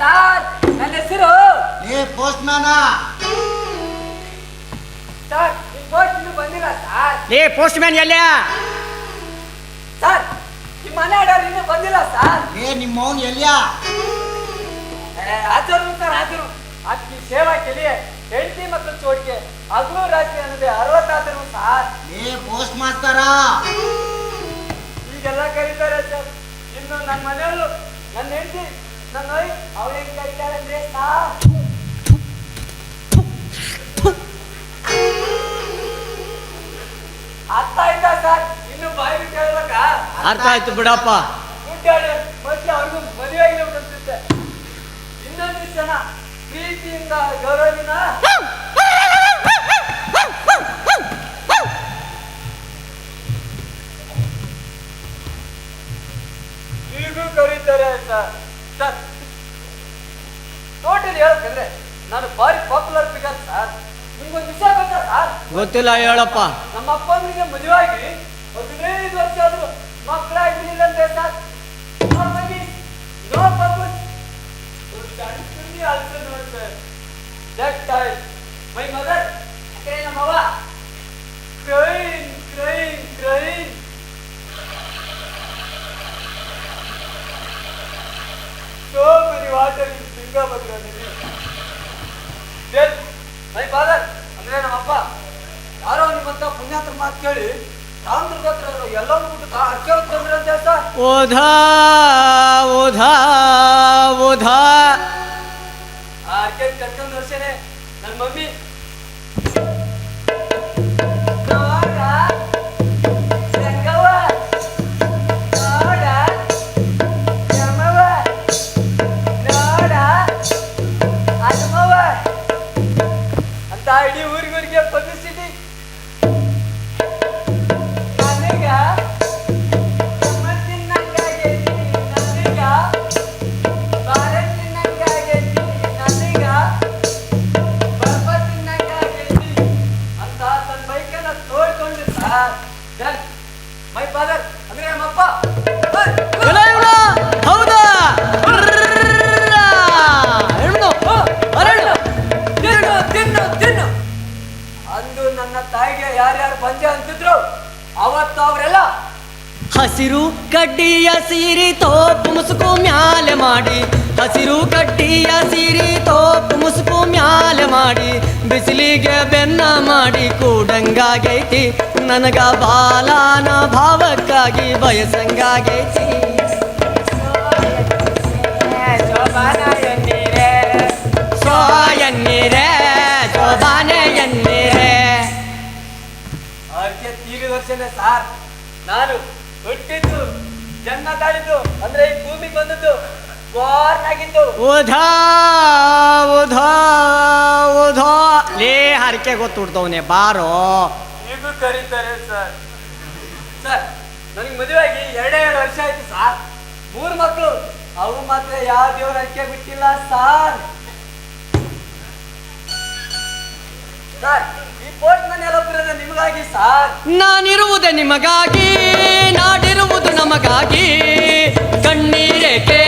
Sir, ನನ್ನ ಹೆಸರು post ಮ್ಯಾನ. Sir, ಈ ಪೋಸ್ಟ್ ಇನ್ನೂ ಬಂದಿಲ್ಲ ಸರ್. ಪೋಸ್ಟ್ ಮ್ಯಾನ್ ಎಲ್ಲಿಯ ಸರ್, ಈ ಮನೆ ಆಡೋರು ಇನ್ನೂ ಬಂದಿಲ್ಲ ಸರ್. ನಿಮ್ಮ ಮೌನ್ ಎಲ್ಲಿಯಾ? ಆಚರು ಸರ್, ಆಚರು ಅಕ್ಕಿ ಸೇವಾ ಕೇಳಿ ಹೆಂಡತಿ ಮತ್ತು ಚೋಟಿಗೆ ಹಗಲು ರಾತ್ರಿ ಅನ್ನೋದೇ 60 ಆದರು ಸರ್. ಪೋಸ್ಟ್ ಮಾಸ್ತರ ಈಗೆಲ್ಲ ಕರೀತಾರೆ ಸರ್. ಇನ್ನು ನನ್ನ ಮನೆಯವರು, ನನ್ನ ಹೆಂಡತಿ, ನನ್ನ ವೈಫ್ ಅವ್ರು ಹೆಂಗ್ ಕರೀತಾರೆ ಅಂದ್ರೆ ಸರ್, ಅರ್ಥ ಆಯ್ತಾ ಸರ್? ಇನ್ನು ಬಾಯಿ ಬಿಟ್ಟು ಹೇಳ್ಬೇಕಾ? ಅರ್ಥ ಆಯ್ತು ಬಿಡಪ್ಪ. ದುಡ್ಡಾಡು ಮತ್ತೆ ಅವ್ರಿಗೂ ಮದುವೆ ಆಗಿಲ್ಲ ಅನ್ಸುತ್ತೆ. ಇನ್ನೊಂದು ಜನ ಪ್ರೀತಿಯಿಂದ ಗೌರವದಿಂದ ಈಗೂ ಕರೀತಾರೆ ಸರ್. ಸರ್, ಟೋಟಲ್ ಹೇಳಬೇಕಂದ್ರೆ ನಾನು ಭಾರಿ ಪಾಪ್ಯುಲರ್ ಫಿಗರ್ ಸರ್. ನಿಮ್ಗೊಂದು ವಿಷಯ ಗೊತ್ತಾ ಸರ್? ಗೊತ್ತಿಲ್ಲ, ಹೇಳಪ್ಪ. ನಮ್ಮ ಅಪ್ಪ ಅಮ್ಮನಿಗೆ ಮದುವೆ ಆಗಿ 15 ವರ್ಷ ಆದ್ರು ಮಕ್ಕಳಾಗಿರ್ಲಿಲ್ಲ ಅಂದ್ರೆ sir. No purpose. Also known sir. That time, my mother, ನಮ್ಮವ್ವ crying. So many water in Singapore. Then, my father, ಅಂದ್ರೆ ನಮ್ಮಪ್ಪ ಯಾರೋ ನಿಮ್ಮಂತ ಪುಣ್ಯಾತ್ರ ಮಾತು ಕೇಳಿ ರಾಮದುರ್ಗ ಹತ್ರ ಎಲ್ಲರೂ ಬಿಟ್ಟು ಅರ್ಕೆ ಹೋಗ್ತಂದ್ರೆ ಅಂತ ಸರ್. ಓಧಾ ಅರ್ಕೆ ಕರ್ಕೊಂಡು ವರ್ಷನೇ ನನ್ನ ಮಮ್ಮಿ ಅಂತ ಇಡೀ ಊರಿಗೆ ಪಬ್ಲಿಸಿಟಿ. ಮೈ ಫಾದರ್ ಅಂದ್ರೆ ನಮ್ಮಪ್ಪ ಹೌದಾ? ತಿನ್ನು ಅಂದು ನನ್ನ ತಾಯಿಗೆ ಯಾರ್ಯಾರು ಪಂಚೆ ಅಂತಿದ್ರು ಅವತ್ತು ಅವರೆಲ್ಲ ಹಸಿರು ಕಡ್ಡಿಯ ಸೀರಿ ತೋಪು ಮುಸುಕು ಮ್ಯಾಲೆ ಮಾಡಿ, ಹಸಿರು ಕಡ್ಡಿಯ ಸೀರಿ ತೋಪು ಮುಸುಕು ಮ್ಯಾಲೆ ಮಾಡಿ, ಬಿಸಿಲಿಗೆ ಬೆನ್ನ ಮಾಡಿ ಕೂಡಂಗಾಗೈತಿ ನನಗ ಬಾಲಾನ ಭಾವಕ್ಕಾಗಿ ಬಯಸಂಗಾಗೈತಿ. ಅವ್ರಿಗೆ 3 ವರ್ಷನೇ ಸಾರ್. ನಾನು ಹುಟ್ಟಿದ್ದು ಜನ್ಮ ತಾಳಿದ್ದು ಅಂದ್ರೆ ಈ ಭೂಮಿಗೆ ಬಂದದ್ದು ಬಾರ್ನ್ ಆಗಿದ್ದು. ಓಧಾ ಲೇ ಹರಕೆ ಗೊತ್ತುಡ್ತವನೆ ಬಾರೋ. ಈಗೂ ಕರೀತಾರೆ ಸರ್. ಸರ್, ನನಗೆ ಮದುವೆ ಆಗಿ 2 ವರ್ಷ ಆಯ್ತು ಸಾರ್. 3 ಮಕ್ಕಳು. ಅವು ಮಾತ್ರ ಯಾವ ದೇವ್ರ ಹರಕೆ ಬಿಟ್ಟಿಲ್ಲ ಸಾರ್. ಸರ್, ಈ ಪೋಸ್ಟ್ ಮನೆ ಎಲ್ಲ ಬರೋದು ನಿಮಗಾಗಿ ಸಾರ್. ನಾನಿರುವುದೇ ನಿಮಗಾಗಿ, ನಾಡಿರುವುದು ನಮಗಾಗಿ, ಕಣ್ಣೀರೇಕೆ